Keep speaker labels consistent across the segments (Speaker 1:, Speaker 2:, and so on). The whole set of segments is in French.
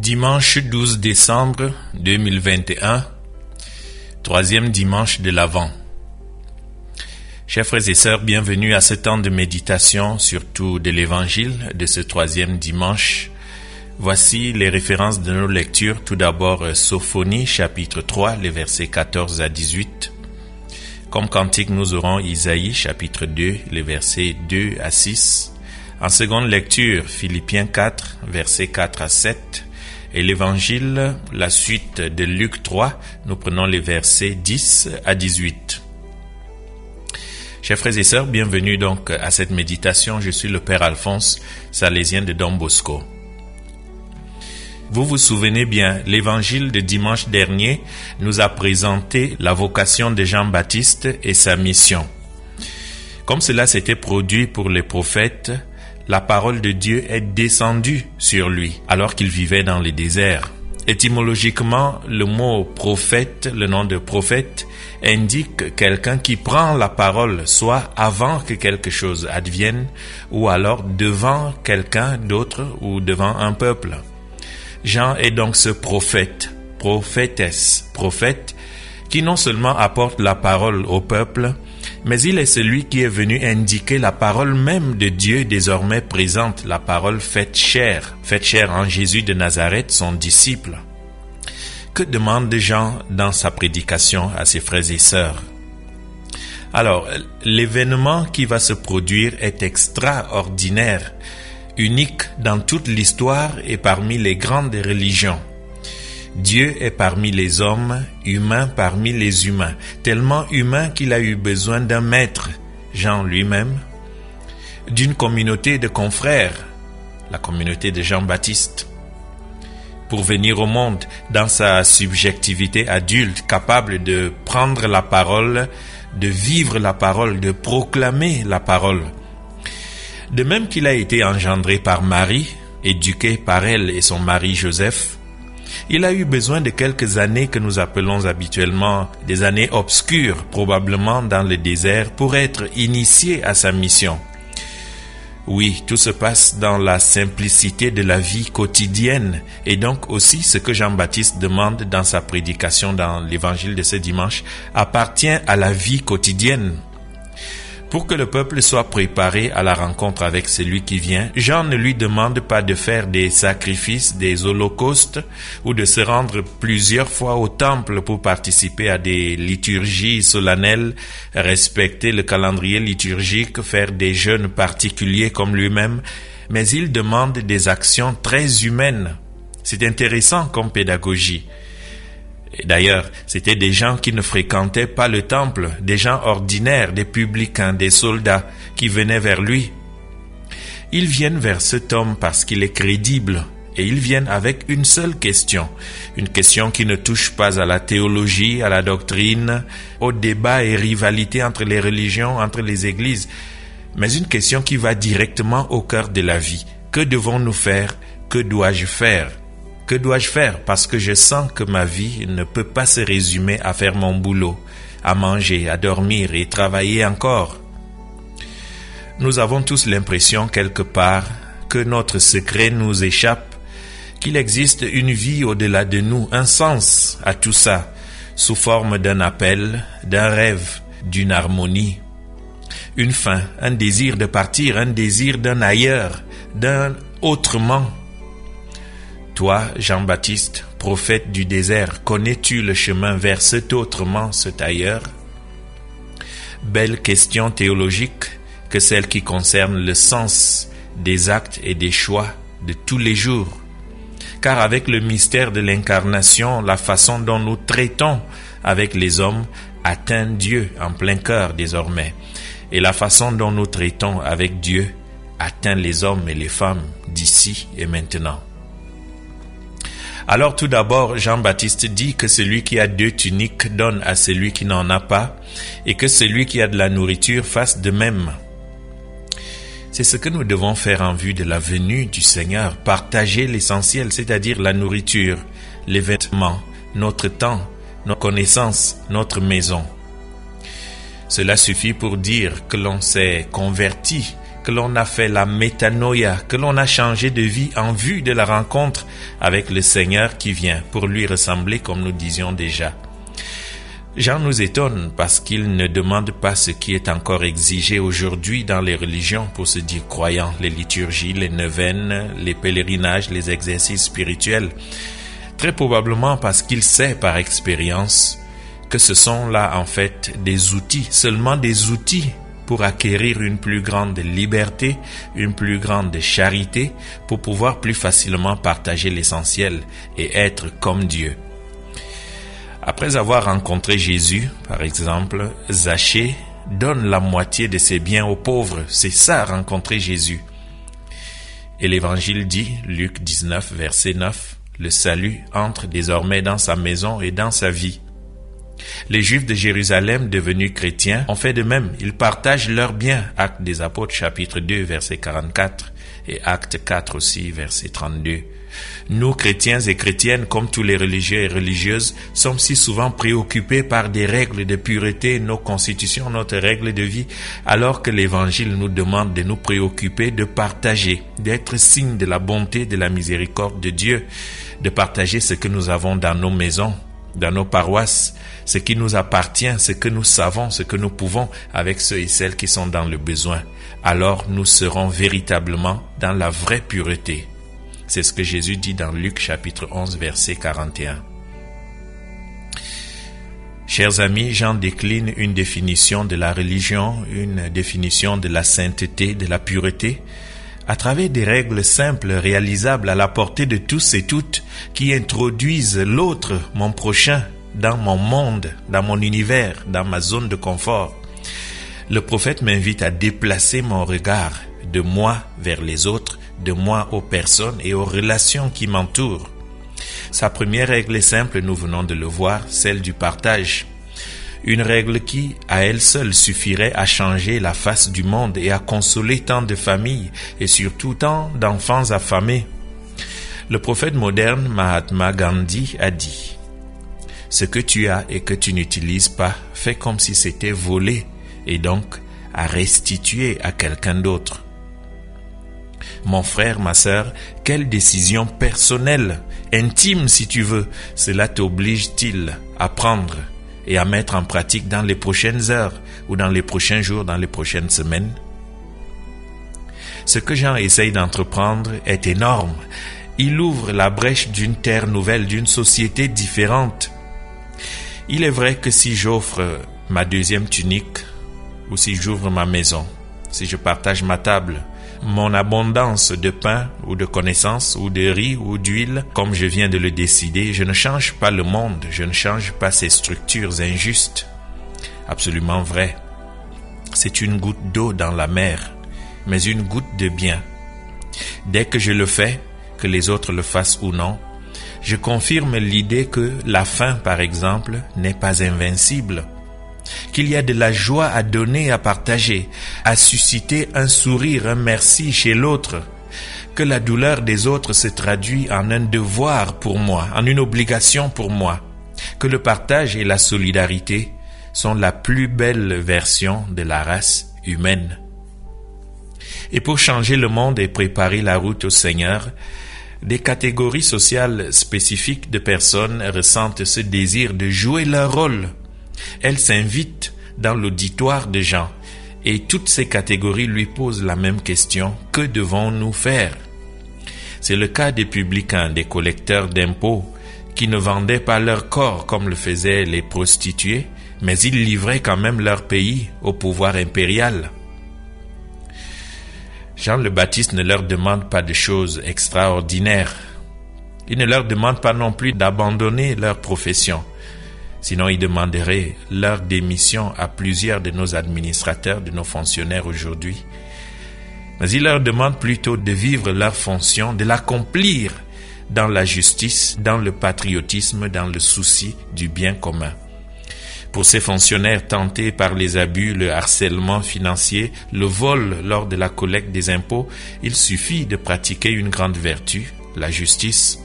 Speaker 1: Dimanche 12 décembre 2021, troisième dimanche de l'Avent. Chers frères et sœurs, bienvenue à ce temps de méditation, surtout de l'Évangile de ce troisième dimanche. Voici les références de nos lectures. Tout d'abord, Sophonie, chapitre 3, les versets 14 à 18. Comme cantique, nous aurons Isaïe, chapitre 2, les versets 2 à 6. En seconde lecture, Philippiens 4, versets 4 à 7. Et l'Évangile, la suite de Luc 3, nous prenons les versets 10 à 18. Chers frères et sœurs, bienvenue donc à cette méditation. Je suis le Père Alphonse, salésien de Don Bosco. Vous vous souvenez bien, l'Évangile de dimanche dernier nous a présenté la vocation de Jean-Baptiste et sa mission. Comme cela s'était produit pour les prophètes, la parole de Dieu est descendue sur lui alors qu'il vivait dans le désert. Étymologiquement, le mot prophète, le nom de prophète, indique quelqu'un qui prend la parole, soit avant que quelque chose advienne, ou alors devant quelqu'un d'autre ou devant un peuple. Jean est donc ce prophète, prophétesse, prophète, qui non seulement apporte la parole au peuple, mais il est celui qui est venu indiquer la parole même de Dieu désormais présente, la parole faite chair en Jésus de Nazareth, son disciple. Que demande Jean dans sa prédication à ses frères et sœurs? Alors, l'événement qui va se produire est extraordinaire, unique dans toute l'histoire et parmi les grandes religions. Dieu est parmi les hommes, humain parmi les humains, tellement humain qu'il a eu besoin d'un maître, Jean lui-même, d'une communauté de confrères, la communauté de Jean-Baptiste, pour venir au monde dans sa subjectivité adulte, capable de prendre la parole, de vivre la parole, de proclamer la parole. De même qu'il a été engendré par Marie, éduqué par elle et son mari Joseph, il a eu besoin de quelques années que nous appelons habituellement des années obscures, probablement dans le désert, pour être initié à sa mission. Oui, tout se passe dans la simplicité de la vie quotidienne, et donc aussi ce que Jean-Baptiste demande dans sa prédication dans l'évangile de ce dimanche appartient à la vie quotidienne. Pour que le peuple soit préparé à la rencontre avec celui qui vient, Jean ne lui demande pas de faire des sacrifices, des holocaustes ou de se rendre plusieurs fois au temple pour participer à des liturgies solennelles, respecter le calendrier liturgique, faire des jeûnes particuliers comme lui-même, mais il demande des actions très humaines. C'est intéressant comme pédagogie. Et d'ailleurs, c'était des gens qui ne fréquentaient pas le temple, des gens ordinaires, des publicains, des soldats qui venaient vers lui. Ils viennent vers cet homme parce qu'il est crédible et ils viennent avec une seule question, une question qui ne touche pas à la théologie, à la doctrine, aux débats et rivalités entre les religions, entre les églises, mais une question qui va directement au cœur de la vie. Que devons-nous faire? Que dois-je faire? Que dois-je faire? Parce que je sens que ma vie ne peut pas se résumer à faire mon boulot, à manger, à dormir et travailler encore. Nous avons tous l'impression quelque part que notre secret nous échappe, qu'il existe une vie au-delà de nous, un sens à tout ça, sous forme d'un appel, d'un rêve, d'une harmonie, une fin, un désir de partir, un désir d'un ailleurs, d'un autrement. Toi, Jean-Baptiste, prophète du désert, connais-tu le chemin vers cet autrement, cet ailleurs? Belle question théologique que celle qui concerne le sens des actes et des choix de tous les jours. Car avec le mystère de l'incarnation, la façon dont nous traitons avec les hommes atteint Dieu en plein cœur désormais. Et la façon dont nous traitons avec Dieu atteint les hommes et les femmes d'ici et maintenant. Alors tout d'abord, Jean-Baptiste dit que celui qui a 2 tuniques donne à celui qui n'en a pas, et que celui qui a de la nourriture fasse de même. C'est ce que nous devons faire en vue de la venue du Seigneur, partager l'essentiel, c'est-à-dire la nourriture, les vêtements, notre temps, nos connaissances, notre maison. Cela suffit pour dire que l'on s'est converti, que l'on a fait la métanoïa, que l'on a changé de vie en vue de la rencontre avec le Seigneur qui vient pour lui ressembler comme nous disions déjà. Jean nous étonne parce qu'il ne demande pas ce qui est encore exigé aujourd'hui dans les religions pour se dire croyant, les liturgies, les neuvaines, les pèlerinages, les exercices spirituels. Très probablement parce qu'il sait par expérience que ce sont là en fait des outils, seulement des outils pour acquérir une plus grande liberté, une plus grande charité, pour pouvoir plus facilement partager l'essentiel et être comme Dieu. Après avoir rencontré Jésus, par exemple, Zachée donne la moitié de ses biens aux pauvres. C'est ça, rencontrer Jésus. Et l'Évangile dit, Luc 19, verset 9, le salut entre désormais dans sa maison et dans sa vie. Les Juifs de Jérusalem devenus chrétiens ont fait de même. Ils partagent leurs biens. Actes des Apôtres, chapitre 2, verset 44 et Acte 4 aussi, verset 32. Nous, chrétiens et chrétiennes, comme tous les religieux et religieuses, sommes si souvent préoccupés par des règles de pureté, nos constitutions, notre règle de vie, alors que l'Évangile nous demande de nous préoccuper, de partager, d'être signe de la bonté, de la miséricorde de Dieu, de partager ce que nous avons dans nos maisons, dans nos paroisses, ce qui nous appartient, ce que nous savons, ce que nous pouvons avec ceux et celles qui sont dans le besoin. Alors nous serons véritablement dans la vraie pureté. C'est ce que Jésus dit dans Luc chapitre 11 verset 41. Chers amis, Jean décline une définition de la religion, une définition de la sainteté, de la pureté, à travers des règles simples, réalisables à la portée de tous et toutes, qui introduisent l'autre, mon prochain, dans mon monde, dans mon univers, dans ma zone de confort. Le prophète m'invite à déplacer mon regard de moi vers les autres, de moi aux personnes et aux relations qui m'entourent. Sa première règle est simple, nous venons de le voir, celle du partage. Une règle qui, à elle seule, suffirait à changer la face du monde et à consoler tant de familles et surtout tant d'enfants affamés. Le prophète moderne Mahatma Gandhi a dit « Ce que tu as et que tu n'utilises pas, fais comme si c'était volé et donc à restituer à quelqu'un d'autre. » Mon frère, ma sœur, quelle décision personnelle, intime si tu veux, cela t'oblige-t-il à prendre et à mettre en pratique dans les prochaines heures ou dans les prochains jours, dans les prochaines semaines? Ce que Jean essaye d'entreprendre est énorme. Il ouvre la brèche d'une terre nouvelle, d'une société différente. Il est vrai que si j'offre ma deuxième tunique, ou si j'ouvre ma maison, si je partage ma table, mon abondance de pain ou de connaissances ou de riz ou d'huile, comme je viens de le décider, je ne change pas le monde, je ne change pas ces structures injustes. Absolument vrai. C'est une goutte d'eau dans la mer, mais une goutte de bien. Dès que je le fais, que les autres le fassent ou non, je confirme l'idée que la faim, par exemple, n'est pas invincible. Qu'il y a de la joie à donner, à partager, à susciter un sourire, un merci chez l'autre, que la douleur des autres se traduit en un devoir pour moi, en une obligation pour moi, que le partage et la solidarité sont la plus belle version de la race humaine. Et pour changer le monde et préparer la route au Seigneur, des catégories sociales spécifiques de personnes ressentent ce désir de jouer leur rôle. Elles s'invitent dans l'auditoire de Jean et toutes ces catégories lui posent la même question: que devons-nous faire? C'est le cas des publicains, des collecteurs d'impôts qui ne vendaient pas leur corps comme le faisaient les prostituées, mais ils livraient quand même leur pays au pouvoir impérial. Jean le Baptiste ne leur demande pas de choses extraordinaires. Il ne leur demande pas non plus d'abandonner leur profession. Sinon, il demanderait leur démission à plusieurs de nos administrateurs, de nos fonctionnaires aujourd'hui. Mais il leur demande plutôt de vivre leur fonction, de l'accomplir dans la justice, dans le patriotisme, dans le souci du bien commun. Pour ces fonctionnaires tentés par les abus, le harcèlement financier, le vol lors de la collecte des impôts, il suffit de pratiquer une grande vertu, la justice.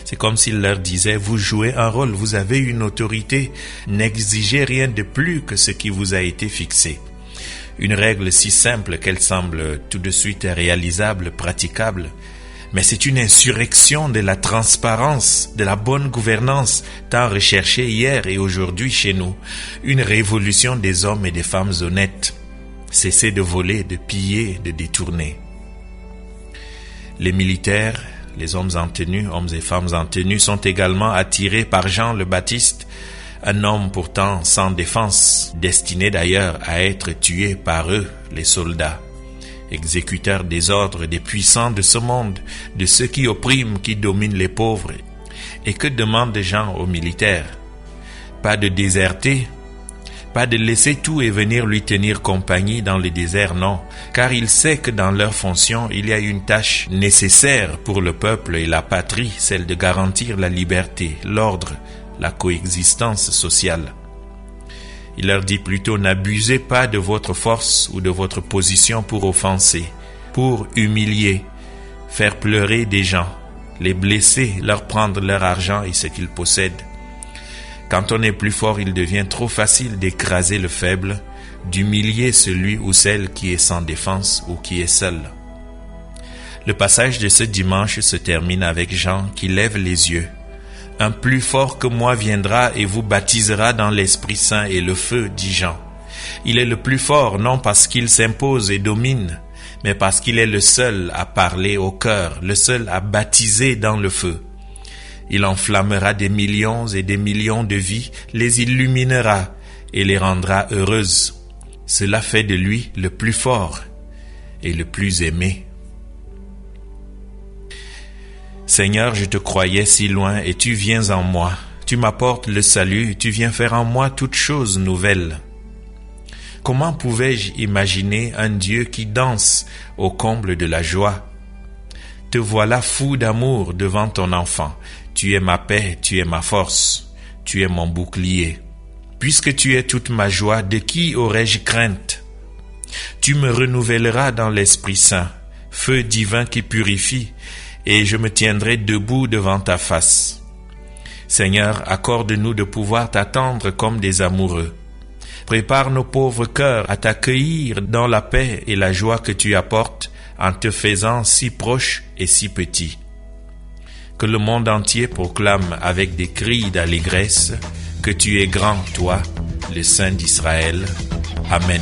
Speaker 1: C'est comme s'il leur disait: vous jouez un rôle, vous avez une autorité, n'exigez rien de plus que ce qui vous a été fixé. Une règle si simple qu'elle semble tout de suite réalisable, praticable, mais c'est une insurrection de la transparence, de la bonne gouvernance, tant recherchée hier et aujourd'hui chez nous. Une révolution des hommes et des femmes honnêtes. Cesser de voler, de piller, de détourner. Les militaires, les hommes en tenue, hommes et femmes en tenue, sont également attirés par Jean le Baptiste, un homme pourtant sans défense, destiné d'ailleurs à être tué par eux, les soldats, exécuteurs des ordres des puissants de ce monde, de ceux qui oppriment, qui dominent les pauvres. Et que demandent Jean aux militaires? Pas de déserter, pas de laisser tout et venir lui tenir compagnie dans le désert, non, car il sait que dans leur fonction, il y a une tâche nécessaire pour le peuple et la patrie, celle de garantir la liberté, l'ordre, la coexistence sociale. Il leur dit plutôt: n'abusez pas de votre force ou de votre position pour offenser, pour humilier, faire pleurer des gens, les blesser, leur prendre leur argent et ce qu'ils possèdent. Quand on est plus fort, il devient trop facile d'écraser le faible, d'humilier celui ou celle qui est sans défense ou qui est seul. Le passage de ce dimanche se termine avec Jean qui lève les yeux. Un plus fort que moi viendra et vous baptisera dans l'Esprit Saint et le feu, dit Jean. Il est le plus fort, non parce qu'il s'impose et domine, mais parce qu'il est le seul à parler au cœur, le seul à baptiser dans le feu. Il enflammera des millions et des millions de vies, les illuminera et les rendra heureuses. Cela fait de lui le plus fort et le plus aimé. Seigneur, je te croyais si loin et tu viens en moi. Tu m'apportes le salut, tu viens faire en moi toutes choses nouvelles. Comment pouvais-je imaginer un Dieu qui danse au comble de la joie? Te voilà fou d'amour devant ton enfant. Tu es ma paix, tu es ma force, tu es mon bouclier. Puisque tu es toute ma joie, de qui aurais-je crainte? Tu me renouvelleras dans l'Esprit Saint, feu divin qui purifie, et je me tiendrai debout devant ta face. Seigneur, accorde-nous de pouvoir t'attendre comme des amoureux. Prépare nos pauvres cœurs à t'accueillir dans la paix et la joie que tu apportes en te faisant si proche et si petit. Que le monde entier proclame avec des cris d'allégresse que tu es grand, toi, le Saint d'Israël. Amen.